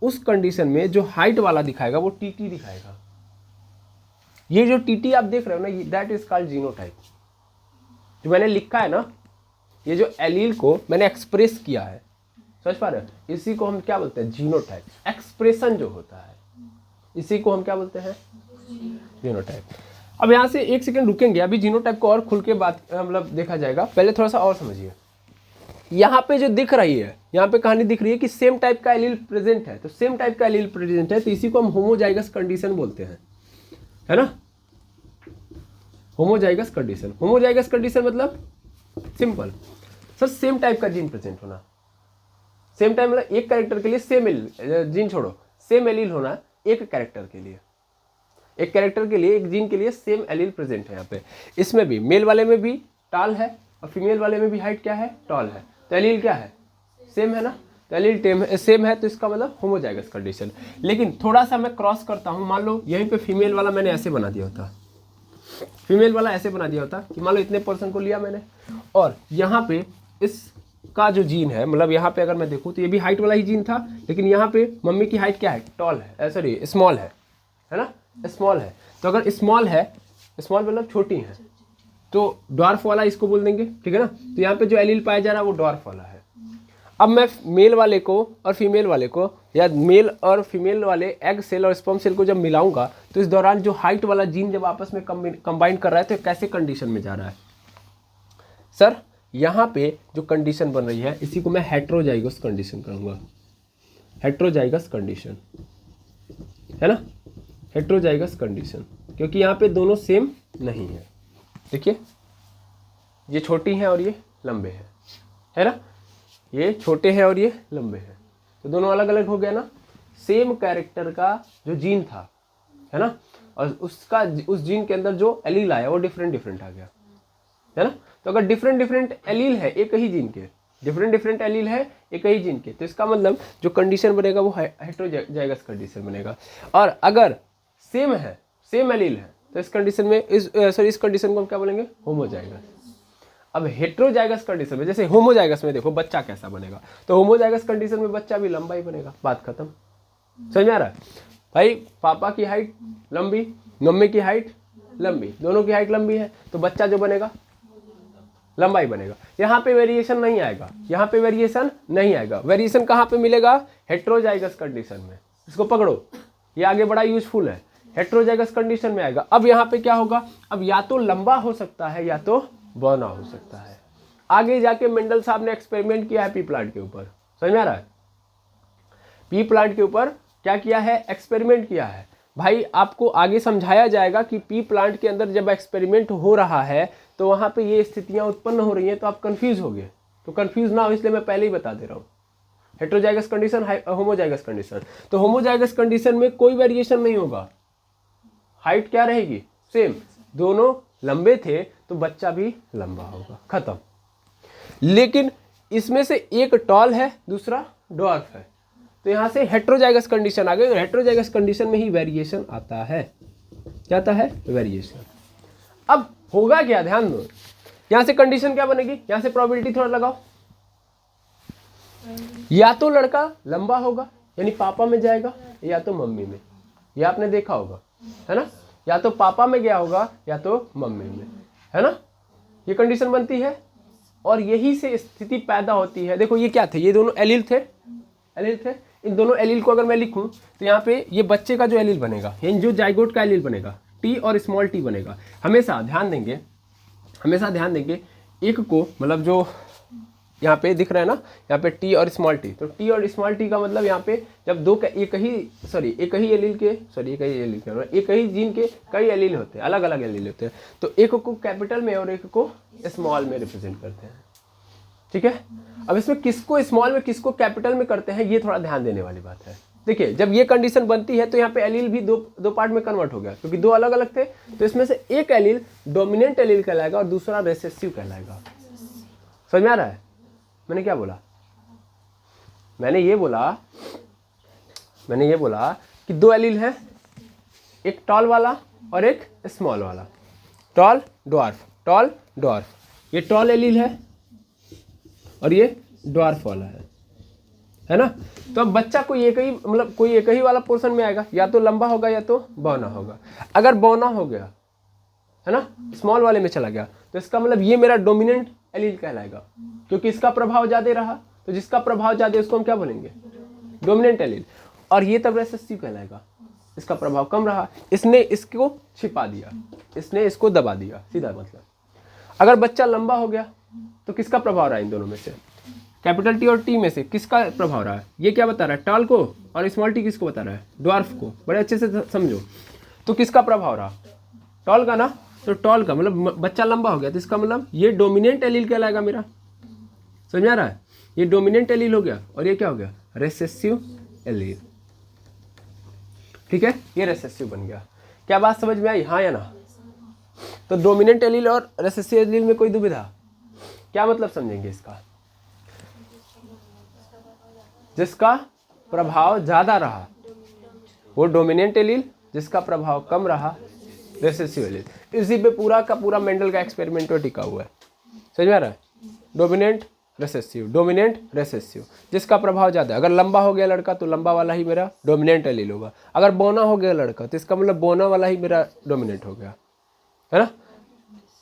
उस कंडीशन में जो हाइट वाला दिखाएगा वो टीटी दिखाएगा। ये जो टीटी आप देख रहे हो ना, दैट इज कॉल्ड जीनोटाइप। जो मैंने लिखा है ना, ये जो एलील को मैंने एक्सप्रेस किया है, समझ पा रहे हो, इसी को हम क्या बोलते हैं, जीनोटाइप। एक्सप्रेशन जो होता है इसी को हम क्या बोलते हैं, जीनोटाइप। अब यहाँ से एक सेकंड रुकेंगे, अभी जीनोटाइप को और खुल के बात मतलब देखा जाएगा, पहले थोड़ा सा और समझिए। यहाँ पे जो दिख रही है, यहाँ पे कहानी दिख रही है कि सेम टाइप का एलील प्रेजेंट है, तो सेम टाइप का एलील प्रेजेंट है तो इसी को हम होमोजाइगस कंडीशन बोलते हैं, है ना, होमोजाइगस कंडीशन। होमोजाइगस कंडीशन मतलब सिंपल सर, सेम टाइप का जीन प्रेजेंट होना। सेम टाइप मतलब एक कैरेक्टर के लिए सेम एलील, जीन छोड़ो, सेम एलील होना एक कैरेक्टर के लिए, एक कैरेक्टर के लिए, एक जीन के लिए सेम एलील प्रेजेंट है यहाँ पे। इसमें भी मेल वाले में भी टाल है और फीमेल वाले में भी हाइट क्या है, टॉल है, तो एलील क्या है, सेम है ना, तो एलील सेम है, तो इसका मतलब होमोजाइगस कंडीशन। लेकिन थोड़ा सा मैं क्रॉस करता हूँ, मान लो यहीं पे फीमेल वाला मैंने ऐसे बना दिया होता, फीमेल वाला ऐसे बना दिया होता कि मान लो इतने पर्सन को लिया मैंने, और यहाँ पे इसका जो जीन है, मतलब यहाँ पे अगर मैं देखूँ तो ये भी हाइट वाला ही जीन था, लेकिन यहाँ पे मम्मी की हाइट क्या है, टॉल है, सॉरी स्मॉल है ना, स्मॉल है। तो अगर स्मॉल है, स्मॉल मतलब छोटी है, तो डॉर्फ वाला इसको बोल देंगे, ठीक है ना। तो यहाँ पे जो एलील पाया जा रहा है वो डॉर्फ वाला है। अब मैं मेल वाले को और फीमेल वाले को, या मेल और फीमेल वाले एग सेल और स्पर्म सेल को जब मिलाऊंगा, तो इस दौरान जो हाइट वाला जीन जब आपस में कंबाइन कर रहा है तो कैसे कंडीशन में जा रहा है सर, यहाँ पे जो कंडीशन बन रही है इसी को मैं हेट्रोजाइगस कंडीशन कहूँगा। हेट्रोजाइगस कंडीशन, है ना, हेट्रोजाइगस कंडीशन, क्योंकि यहाँ पे दोनों सेम नहीं है। देखिए ये छोटी हैं और ये लंबे हैं, है ना, ये छोटे हैं और ये लंबे हैं, तो दोनों अलग अलग हो गया ना। सेम कैरेक्टर का जो जीन था, है ना, और उसका उस जीन के अंदर जो एलील आया वो डिफरेंट डिफरेंट आ गया, है ना। तो अगर डिफरेंट डिफरेंट एलील है एक ही जीन के, डिफरेंट डिफरेंट एलील है एक ही जीन के, तो इसका मतलब जो कंडीशन बनेगा वो हेट्रोजाइगस कंडीशन बनेगा। और अगर सेम है, सेम एलील है, तो इस कंडीशन में इस कंडीशन को हम क्या बोलेंगे, होमोजाइगस। अब हेट्रोजाइगस कंडीशन में, जैसे होमोजाइगस में देखो बच्चा कैसा बनेगा, तो होमोजाइगस कंडीशन में बच्चा भी लंबा ही बनेगा, बात खत्म। समझ में आ रहा है भाई, पापा की हाइट लंबी, मम्मी की हाइट लंबी, दोनों की हाइट लंबी है, तो बच्चा जो बनेगा लंबा ही बनेगा। यहाँ पे वेरिएशन नहीं आएगा, यहाँ पे वेरिएशन नहीं आएगा। वेरिएशन कहाँ पे मिलेगा, हेट्रोजाइगस कंडीशन में। इसको पकड़ो, ये आगे बड़ा यूजफुल है, हेट्रोजाइगस कंडीशन में आएगा। अब यहाँ पे क्या होगा, अब या तो लंबा हो सकता है या तो बौना हो सकता है। आगे जाके मेंडल साहब ने एक्सपेरिमेंट किया है पी प्लांट के ऊपर, समझ में आ रहा है, पी प्लांट के ऊपर क्या किया है, एक्सपेरिमेंट किया है। भाई आपको आगे समझाया जाएगा कि पी प्लांट के अंदर जब एक्सपेरिमेंट हो रहा है तो वहाँ पे ये स्थितियाँ उत्पन्न हो रही हैं, तो आप कंफ्यूज हो गए, तो कंफ्यूज ना हो इसलिए मैं पहले ही बता दे रहा हूँ। Heterozygous condition, homozygous condition. तो होमोजाइगस कंडीशन में कोई वेरिएशन नहीं होगा, हाइट क्या रहेगी, सेम, दोनों लंबे थे तो बच्चा भी लंबा होगा, खत्म। लेकिन इसमें से एक टॉल है दूसरा डॉर्फ है, तो यहाँ से हेट्रोजाइगस कंडीशन आ गई, और हेट्रोजाइगस कंडीशन में ही वेरिएशन आता है। क्या आता है, वेरिएशन। अब होगा क्या, ध्यान दो, यहाँ से कंडीशन क्या बनेगी, यहाँ से प्रोबेबिलिटी थोड़ा लगाओ, या तो लड़का लंबा होगा यानी पापा में जाएगा या तो मम्मी में, ये आपने देखा होगा, है ना, या तो पापा में गया होगा या तो मम्मी में, है ना, ये कंडीशन बनती है। और यही से स्थिति पैदा होती है। देखो ये क्या थे, ये दोनों एलील थे, एलील थे। इन दोनों एलील को अगर मैं लिखूं तो यहाँ पे ये बच्चे का जो एलील बनेगा, यानी जो जाइगोट का एलील बनेगा, टी और स्मॉल टी बनेगा। हमेशा ध्यान देंगे, हमेशा ध्यान देंगे, एक को मतलब जो यहाँ पे दिख रहा है ना, यहाँ पे टी और स्मॉल टी, तो टी और स्मॉल टी का मतलब यहाँ पे जब दो एक ही एलील के एक ही जीन के कई एलील होते हैं, अलग अलग एलील होते हैं, तो एक को कैपिटल में और एक को स्मॉल में रिप्रेजेंट करते हैं। ठीक है, अब इसमें किसको स्मॉल में किसको कैपिटल में करते हैं, ये थोड़ा ध्यान देने वाली बात है। देखिए जब ये कंडीशन बनती है तो यहाँ पे एलील भी दो पार्ट में कन्वर्ट हो गया, क्योंकि दो अलग अलग थे, तो इसमें से एक एलील डोमिनेंट एलील कहलाएगा और दूसरा रिसेसिव कहलाएगा। समझ में आ रहा है मैंने क्या बोला? मैंने ये बोला कि दो एलील हैं, एक टॉल वाला और एक स्मॉल वाला, टॉल ड्वार्फ। ये टॉल एलील है और ये ड्वार्फ वाला है ना। तो अब बच्चा कोई एक ही वाला पोर्शन में आएगा, या तो लंबा होगा या तो बौना होगा। अगर बौना हो गया है ना, स्मॉल वाले में चला गया, तो इसका मतलब ये मेरा डोमिनेंट एलील कहलाएगा, क्योंकि इसका प्रभाव ज्यादा रहा, तो जिसका प्रभाव ज्यादा उसको हम क्या बोलेंगे? Dominant allele. और ये तब रिसेसिव कहलाएगा, इसका प्रभाव कम रहा, इसने इसको छिपा दिया, इसने इसको दबा दिया, सीधा मतलब। अगर बच्चा लंबा हो गया तो किसका प्रभाव रहा? इन दोनों में से कैपिटल टी और टी में से किसका प्रभाव रहा है? ये क्या बता रहा है? टॉल को। और स्मॉल टी किसको बता रहा है? ड्वार्फ को। बड़े अच्छे से समझो। तो किसका प्रभाव रहा? टॉल का ना। तो टॉल का मतलब बच्चा लंबा हो गया, तो इसका मतलब ये डोमिनेंट एलील कहलाएगा मेरा। समझ में आ रहा है? ये डोमिनेंट एलील हो गया और ये क्या हो गया? Recessive allele. ठीक है, ये रेसेसिव बन गया। क्या बात समझ में आई? हाँ या ना? तो डोमिनेंट एलील और रेसेसिव एलील में कोई दुविधा? क्या मतलब समझेंगे इसका? जिसका प्रभाव ज्यादा रहा वो डोमिनेंट एलील, जिसका प्रभाव कम रहा रेसेसिव एलील। इसी पे पूरा का पूरा मेंडल का एक्सपेरिमेंट टिका हुआ है। समझ में आ रहा है? डोमिनेंट रेसेसिव, जिसका प्रभाव ज्यादा। अगर लंबा हो गया लड़का तो लंबा वाला ही मेरा डोमिनेंट एलील होगा। अगर बौना हो गया लड़का तो इसका मतलब बौना वाला ही मेरा डोमिनेंट हो गया, है ना।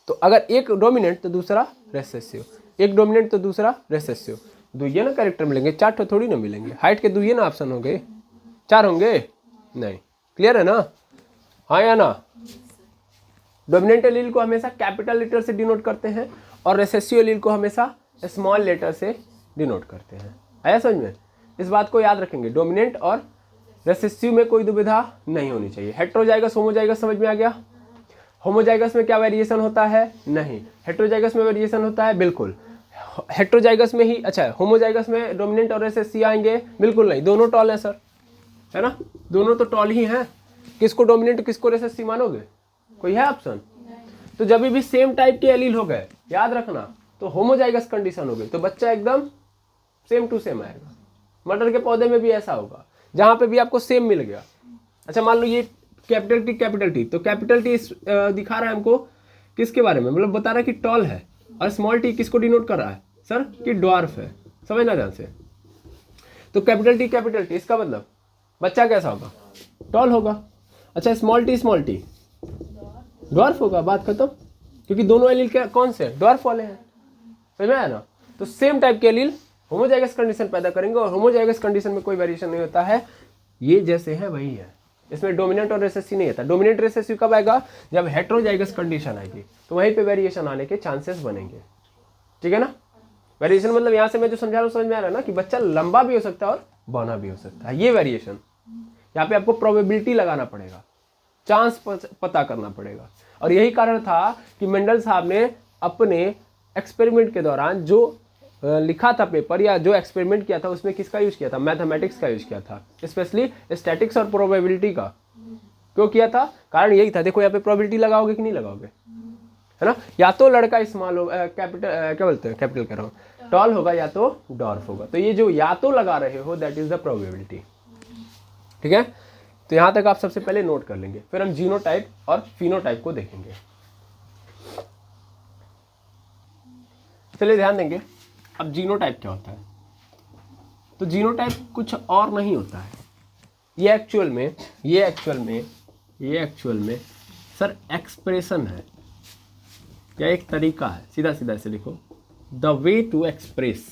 तो अगर एक डोमिनेंट तो दूसरा रेसेसिव, एक डोमिनेंट तो दूसरा रेसेसिव। दुइये ना कैरेक्टर मिलेंगे, चार तो थोड़ी ना मिलेंगे। हाइट के दुइये ना ऑप्शन होंगे, चार होंगे नहीं। क्लियर है ना? हाँ या ना? डोमिनेंट एलील को हमेशा कैपिटल लेटर से डिनोट करते हैं और रेसेसिव एलील को हमेशा स्मॉल लेटर से डिनोट करते हैं। आया समझ में? इस बात को याद रखेंगे। डोमिनेंट और रेसेसिव में कोई दुविधा नहीं होनी चाहिए। हेट्रोजाइगस होमोजाइगस समझ में आ गया? होमोजाइगस में क्या वेरिएशन होता है? नहीं। हेट्रोजाइगस में वेरिएशन होता है? बिल्कुल। हेट्रोजाइगस में ही, अच्छा होमोजाइगस में डोमिनेंट और रेसेसिव आएंगे? बिल्कुल नहीं, दोनों टॉल हैं सर, है ना। दोनों तो टॉल ही हैं। किसको डोमिनेंट किसको रेसेसिव मानोगे? कोई है ऑप्शन? तो जब भी सेम टाइप के एलील हो गए, याद रखना, तो होमोजाइगस कंडीशन हो गई, तो बच्चा एकदम सेम टू सेम आएगा। मटर के पौधे में भी ऐसा होगा, जहां पे भी आपको सेम मिल गया। अच्छा मान लो ये कैपिटल टी, तो कैपिटल टी दिखा रहा है हमको किसके बारे में? मतलब बता रहा है कि टॉल है, और स्मॉल टी किसको डिनोट कर रहा है सर? कि ड्वार्फ है। समझना ध्यान से। तो कैपिटल टी, इसका मतलब बच्चा कैसा होगा? टॉल होगा। अच्छा स्मॉल टी ड्वार्फ होगा, बात खत्म। क्योंकि दोनों एलील कौन से हैं? ड्वार्फ वाले हैं। समझ में आया ना? तो सेम टाइप के एलील होमोजाइगस कंडीशन पैदा करेंगे, और होमोजाइगस कंडीशन में कोई वेरिएशन नहीं होता है। ये जैसे है वही है, इसमें डोमिनेंट और रेसेसिव नहीं आता। डोमिनेंट रेसेसिव कब आएगा? जब हेट्रोजाइगस कंडीशन आएगी, तो वहीं पे वेरिएशन आने के चांसेस बनेंगे। ठीक है ना? वेरिएशन मतलब यहाँ से मैं जो समझा रहा हूँ समझ में आ रहा है ना, कि बच्चा लंबा भी हो सकता है और बौना भी हो सकता है। ये वेरिएशन, यहाँ पे आपको प्रोबेबिलिटी लगाना पड़ेगा, चांस पता करना पड़ेगा। और यही कारण था कि मेंडल साहब ने अपने एक्सपेरिमेंट के दौरान जो लिखा था पेपर, या जो एक्सपेरिमेंट किया था, उसमें किसका यूज किया था? मैथमेटिक्स का यूज किया था, स्पेशली स्टैटिक्स और प्रोबेबिलिटी का। क्यों किया था? कारण यही था, देखो यहाँ पे प्रोबेबिलिटी लगाओगे कि नहीं लगाओगे, है ना। या तो लड़का स्मॉल हो कैपिटल क्या बोलते हैं, कैपिटल कह रहा हूँ, टॉल होगा, या तो डॉर्फ होगा। तो ये जो या तो लगा रहे हो, दैट इज द प्रोबेबिलिटी। ठीक है, तो यहाँ तक आप सबसे पहले नोट कर लेंगे, फिर हम जीनोटाइप और फिनोटाइप को देखेंगे। चलिए ध्यान देंगे। अब जीनोटाइप क्या होता है? तो जीनोटाइप कुछ और नहीं होता है। ये एक्चुअल में सर एक्सप्रेशन है, या एक तरीका है। सीधा सीधा ऐसे लिखो, the way to express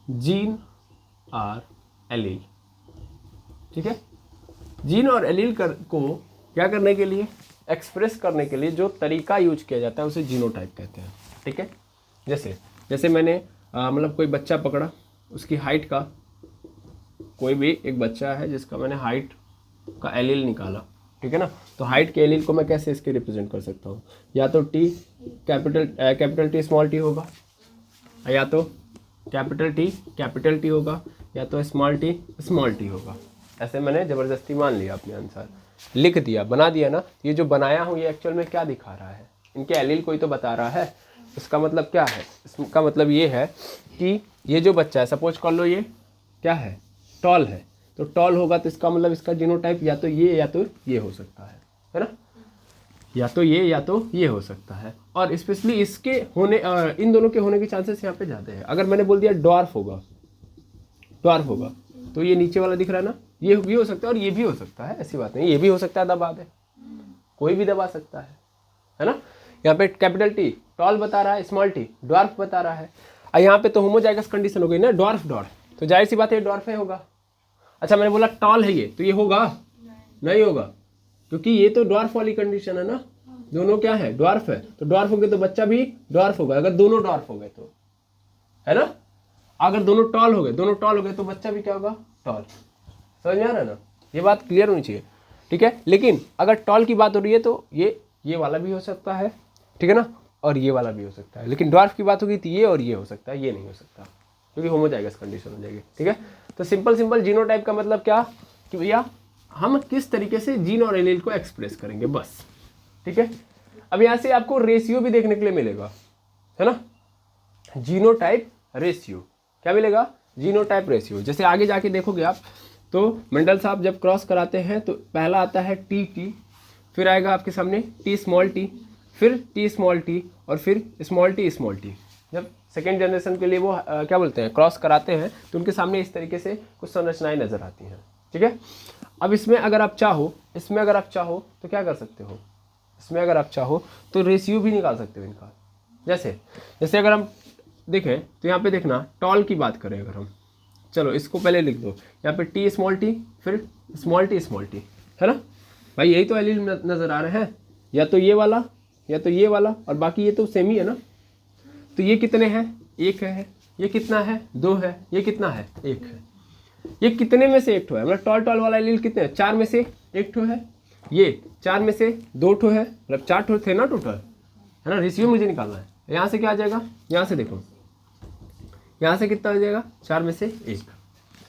gene और एलील। ठीक है, जीन और एलील को क्या करने के लिए, एक्सप्रेस करने के लिए जो तरीका यूज किया जाता है उसे जीनोटाइप कहते हैं। ठीक है, जैसे मैंने मतलब कोई बच्चा पकड़ा, उसकी हाइट का, कोई भी एक बच्चा है जिसका मैंने हाइट का एलील निकाला, ठीक है ना, तो हाइट के एलील को मैं कैसे इसके रिप्रेजेंट कर सकता हूँ, या तो T capital T small T होगा, या तो कैपिटल टी होगा, या तो स्मॉल टी होगा। ऐसे मैंने ज़बरदस्ती मान लिया अपने अनुसार, लिख दिया, बना दिया ना। ये जो बनाया हूँ ये एक्चुअल में क्या दिखा रहा है, इनके एलील कोई तो बता रहा है। इसका मतलब क्या है, इसका मतलब ये है कि ये जो बच्चा है, सपोज कर लो ये क्या है, टॉल है, तो टॉल होगा तो इसका मतलब इसका जीनोटाइप या तो ये हो सकता है ना, या तो ये हो सकता है। और स्पेशली इसके होने इन दोनों के होने के चांसेस यहाँ पे ज़्यादा है। अगर मैंने बोल दिया ड्वार्फ होगा तो ये नीचे वाला दिख रहा है ना, ये भी हो सकता है और ये भी हो सकता है, ऐसी बात नहीं, ये भी हो सकता है, दबा दे, कोई भी दबा सकता है ना। यहाँ पे कैपिटल टी टॉल बता रहा है, स्मॉल टी ड्वार्फ बता रहा है। और यहाँ पे तो होमोजाइगस कंडीशन हो गई ना, ड्वार्फ, तो जाहिर सी बात है ड्वार्फ होगा। अच्छा मैंने बोला टॉल है ये, तो ये होगा नहीं होगा, क्योंकि ये तो ड्वार्फ वाली कंडीशन है ना, दोनों क्या है, ड्वार्फ है, तो ड्वार्फ हो गए तो बच्चा भी ड्वार्फ होगा, अगर दोनों ड्वार्फ हो गए तो, है ना। अगर दोनों टॉल हो गए तो बच्चा भी क्या होगा, टॉल। समझ में आ रहा है ना, ये बात क्लियर होनी चाहिए, ठीक है। लेकिन अगर टॉल की बात हो रही है तो ये वाला भी हो सकता है, ठीक है ना, और ये वाला भी हो सकता है। लेकिन ड्वार्फ की बात होगी तो ये और ये हो सकता है, ये नहीं हो सकता, क्योंकि होमोजाइगस कंडीशन हो जाएगी, ठीक है। तो सिंपल जीनोटाइप का मतलब क्या, कि भैया हम किस तरीके से जीन और एलील को एक्सप्रेस करेंगे, बस, ठीक है। अब यहाँ से आपको रेशियो भी देखने के लिए मिलेगा, है ना, जीनोटाइप रेशियो, क्या मिलेगा, जीनोटाइप रेशियो। जैसे आगे जाके देखोगे आप तो मेंडल साहब जब क्रॉस कराते हैं तो पहला आता है टी, फिर आएगा आपके सामने टी स्मॉल टी, फिर टी स्मॉल टी, और फिर स्मॉल टी। जब सेकेंड जनरेशन के लिए वो क्या बोलते हैं, क्रॉस कराते हैं, तो उनके सामने इस तरीके से कुछ संरचनाएं नजर आती हैं, ठीक है। अब इसमें अगर आप चाहो तो क्या कर सकते हो, इसमें अगर आप चाहो तो रेशियो भी निकाल सकते हो इनका। जैसे अगर हम देखें तो यहाँ पे देखना, टॉल की बात करें अगर हम, चलो इसको पहले लिख दो, यहाँ पे टी स्मॉल टी, फिर स्मॉल टी, है ना भाई, यही तो एलील नजर आ रहे हैं, या तो ये वाला और बाकी ये तो सेम ही है ना। तो ये कितने हैं, एक है, ये कितना है, दो है, ये कितना है, एक है। ये कितने में से एक ठो है, मतलब टॉल वाला एलील कितने हैं, चार में से एक ठो है, ये चार में से दो ठो है, मतलब चार ठो थे ना टोटल, है ना। रेशियो मुझे निकालना है, यहाँ से क्या आ जाएगा, यहाँ से देखो, यहाँ से कितना आ जाएगा, चार में से एक।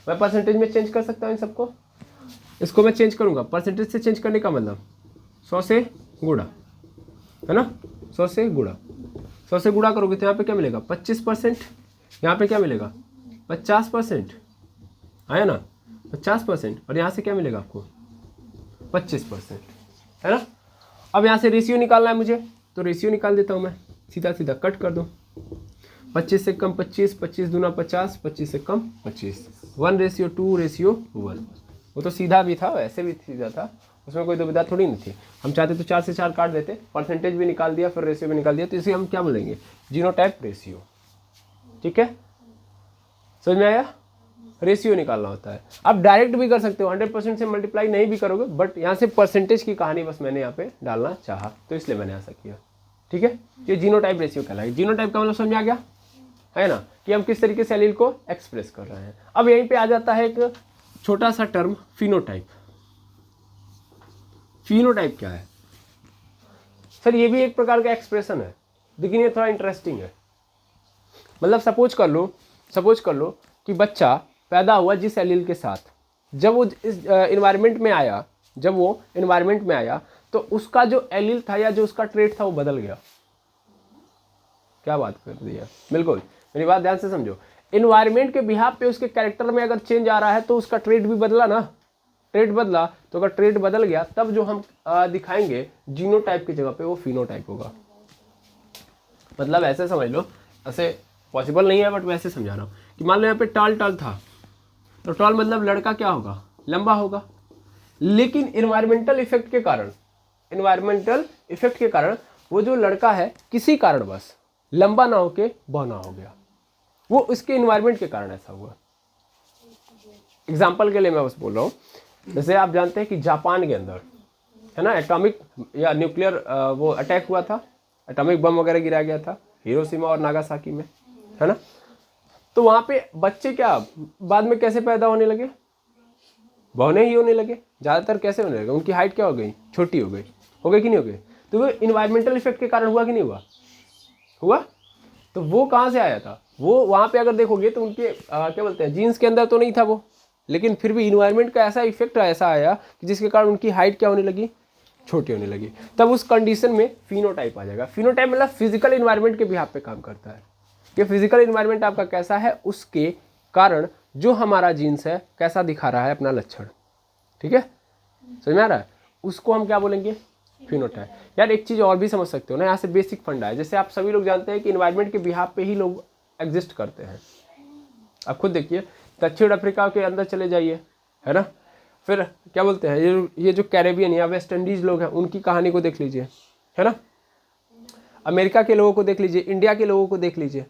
मैं परसेंटेज में चेंज कर सकता हूँ इन सबको, इसको मैं चेंज करूँगा, परसेंटेज से चेंज करने का मतलब 100 से गुणा, है ना, 100 से गुणा करोगे तो यहाँ पे क्या मिलेगा, 25%, यहाँ पे क्या मिलेगा, 50%, आया ना, 50%, और यहाँ से क्या मिलेगा आपको, 25%, है ना। अब यहाँ से रेशियो निकालना है मुझे, तो रेशियो निकाल देता हूँ मैं, सीधा कट कर दूँ, 25 से कम 25, 25 दूना 50, 25 से कम 25, 1:2:1। वो तो सीधा भी था, वैसे भी सीधा था, उसमें कोई दुविधा थोड़ी नहीं थी। हम चाहते तो 4 से 4 काट देते, परसेंटेज भी निकाल दिया, फिर रेशियो भी निकाल दिया, तो इसे हम क्या बोलेंगे, जीनोटाइप रेशियो, ठीक है। समझ में आया, रेशियो निकालना होता है। आप डायरेक्ट भी कर सकते हो, 100% से मल्टीप्लाई नहीं भी करोगे, बट यहाँ से परसेंटेज की कहानी बस मैंने यहाँ पे डालना चाहा, तो इसलिए मैंने ऐसा किया, ठीक है। ये जीनोटाइप रेशियो कहलाएगा। जीनोटाइप का मतलब समझ आ गया, है ना, कि हम किस तरीके से एलील को एक्सप्रेस कर रहे हैं। अब यहीं पे आ जाता है एक छोटा सा टर्म, फिनोटाइप। फिनोटाइप क्या है सर, ये भी एक प्रकार का एक्सप्रेशन है, लेकिन ये थोड़ा इंटरेस्टिंग है। मतलब सपोज कर लो कि बच्चा पैदा हुआ जिस एलील के साथ, जब वो इस इन्वायरमेंट में आया, तो उसका जो एलील था या जो उसका ट्रेट था वो बदल गया। क्या बात कर दिया, बिल्कुल मेरी बात ध्यान से समझो। इन्वायरमेंट के बिहाफ पे उसके कैरेक्टर में अगर चेंज आ रहा है तो उसका ट्रेट भी बदला ना, ट्रेट बदला, तो अगर ट्रेट बदल गया तब जो हम दिखाएंगे जीनोटाइप की जगह पे वो फिनोटाइप होगा। मतलब ऐसे समझ लो, ऐसे पॉसिबल नहीं है बट वैसे समझा रहा हूँ कि मान लो यहाँ पे टॉल था, तो टॉल मतलब लड़का क्या होगा, लंबा होगा, लेकिन इन्वायरमेंटल इफेक्ट के कारण वो जो लड़का है किसी कारणवश लंबा ना होके बौना हो गया, वो उसके इन्वायरमेंट के कारण ऐसा हुआ। एग्जाम्पल के लिए मैं बस बोल रहा हूँ, जैसे आप जानते हैं कि जापान के अंदर है ना, एटॉमिक या न्यूक्लियर वो अटैक हुआ था, एटॉमिक बम वगैरह गिराया गया था हिरोशिमा और नागासाकी में, है ना। तो वहाँ पे बच्चे क्या बाद में कैसे पैदा होने लगे, बौने ही होने लगे, ज़्यादातर कैसे होने लगे, उनकी हाइट क्या हो गई, छोटी हो गई कि नहीं हो गई। तो वो इन्वायरमेंटल इफेक्ट के कारण हुआ कि नहीं हुआ। तो वो कहाँ से आया था, वो वहाँ पे अगर देखोगे तो उनके क्या बोलते हैं जीन्स के अंदर तो नहीं था वो, लेकिन फिर भी इन्वायरमेंट का ऐसा इफेक्ट ऐसा आया कि जिसके कारण उनकी हाइट क्या होने लगी, छोटी होने लगी। तब उस कंडीशन में फिनोटाइप आ जाएगा। फिनोटाइप मतलब फिजिकल इन्वायरमेंट के बिहाफ पे काम करता है कि फिजिकल इन्वायरमेंट आपका कैसा है, उसके कारण जो हमारा जीन्स है कैसा दिखा रहा है अपना लक्षण, ठीक है, समझ में आ रहा है, उसको हम क्या बोलेंगे, फिनोटाइप। यार एक चीज़ और भी समझ सकते हो ना, यहाँ से बेसिक फंडा है, जैसे आप सभी लोग जानते हैं कि इन्वायरमेंट के बिहाफ पे ही लोग एग्जिस्ट करते हैं। आप खुद देखिए, दक्षिण अफ्रीका के अंदर चले जाइए, है ना, फिर क्या बोलते हैं ये जो कैरेबियन या वेस्ट इंडीज लोग हैं उनकी कहानी को देख लीजिए, है ना, अमेरिका के लोगों को देख लीजिए, इंडिया के लोगों को देख लीजिए।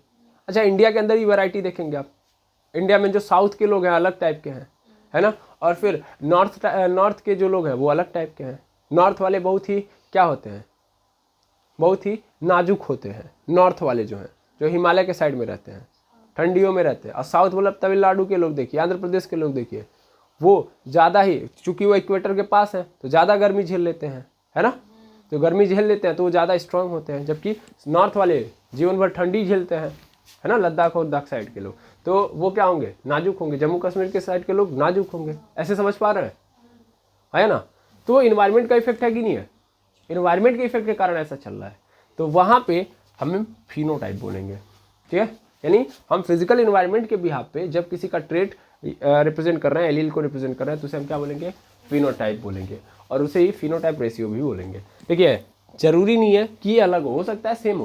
अच्छा, इंडिया के अंदर ही वैरायटी देखेंगे आप, इंडिया में जो साउथ के लोग हैं अलग टाइप के हैं, है ना, और फिर नॉर्थ के जो लोग हैं वो अलग टाइप के हैं। नॉर्थ वाले बहुत ही क्या होते हैं, बहुत ही नाजुक होते हैं, नॉर्थ वाले जो हैं, जो हिमालय के साइड में रहते हैं, ठंडियों में रहते हैं। और साउथ मतलब तमिलनाडु के लोग देखिए, आंध्र प्रदेश के लोग देखिए, वो ज़्यादा ही, चूँकि वो इक्वेटर के पास है तो ज़्यादा गर्मी झेल लेते हैं, है ना, तो गर्मी झेल लेते हैं तो वो ज़्यादा स्ट्रांग होते हैं, जबकि नॉर्थ वाले जीवन भर ठंडी झेलते हैं, है ना, लद्दाख और लद्दाख साइड के लोग, तो वो क्या होंगे, नाजुक होंगे। जम्मू कश्मीर के साइड के लोग नाजुक होंगे। ऐसे समझ पा रहे हैं, है ना। तो इन्वायरमेंट का इफेक्ट है कि नहीं है, इन्वायरमेंट के इफेक्ट के कारण ऐसा चल रहा है। तो वहाँ पे हम फिनोटाइप बोलेंगे, ठीक है, यानी हम फिजिकल इन्वायरमेंट के बिहाफ पे जब किसी का ट्रेट रिप्रेजेंट कर रहे हैं, एलील को रिप्रेजेंट कर रहे हैं, तो उसे हम क्या बोलेंगे, फिनोटाइप बोलेंगे, और उसे ही फिनोटाइप रेशियो भी बोलेंगे। देखिए जरूरी नहीं है कि ये अलग हो सकता है सेम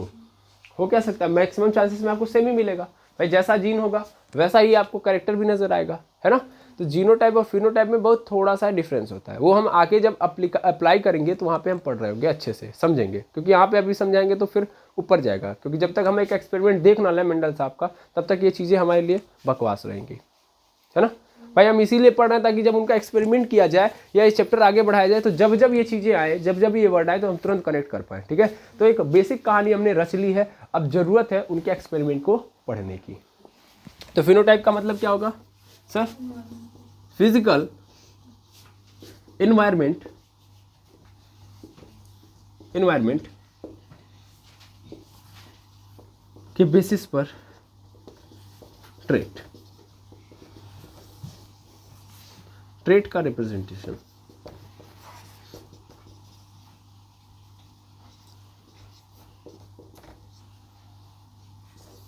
हो क्या सकता है, मैक्सिमम चांसेस में आपको सेम ही मिलेगा भाई, जैसा जीन होगा वैसा ही आपको कैरेक्टर भी नजर आएगा, है ना। तो जीनोटाइप और फिनोटाइप में बहुत थोड़ा सा डिफरेंस होता है, वो हम आगे जब अप्लाई करेंगे तो वहाँ पे हम पढ़ रहे होंगे, अच्छे से समझेंगे, क्योंकि यहाँ पे अभी समझाएंगे तो फिर ऊपर जाएगा, क्योंकि जब तक हम एक एक्सपेरिमेंट देख ना लें मेंडल साहब का, तब तक ये चीज़ें हमारे लिए बकवास रहेंगी, है ना भाई। हम इसीलिए पढ़ रहे हैं ताकि जब उनका एक्सपेरिमेंट किया जाए या इस चैप्टर आगे बढ़ाया जाए, तो जब जब ये चीज़ें आए, जब जब ये वर्ड आए, तो हम तुरंत कनेक्ट कर पाए, ठीक है। तो एक बेसिक कहानी हमने रच ली है, अब जरूरत है उनके एक्सपेरिमेंट को पढ़ने की। तो फिनोटाइप का मतलब क्या होगा सर, फिजिकल इन्वायरमेंट के बेसिस पर ट्रेट का रिप्रेजेंटेशन,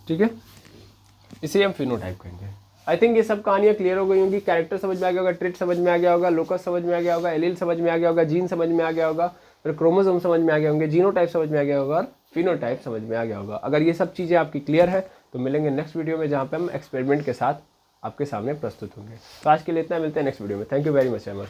ठीक है, इसे हम फिनोटाइप कहेंगे। आई थिंक ये सब कहानियाँ क्लियर हो गई होंगी, कैरेक्टर समझ में आ गया होगा, ट्रेट समझ में आ गया होगा, लोकस समझ में आ गया होगा, एलील समझ में आ गया होगा, जीन समझ में आ गया होगा, फिर क्रोमोसोम समझ में आ गए होंगे, जीनोटाइप समझ में आ गया होगा और फिनोटाइप समझ में आ गया होगा। अगर ये सब चीज़ें आपकी क्लियर है तो मिलेंगे नेक्स्ट वीडियो में, जहाँ पे हम एक्सपेरिमेंट के साथ आपके सामने प्रस्तुत होंगे। तो आज के लिए इतना, मिलते हैं नेक्स्ट वीडियो में। Thank you very much एमर्स।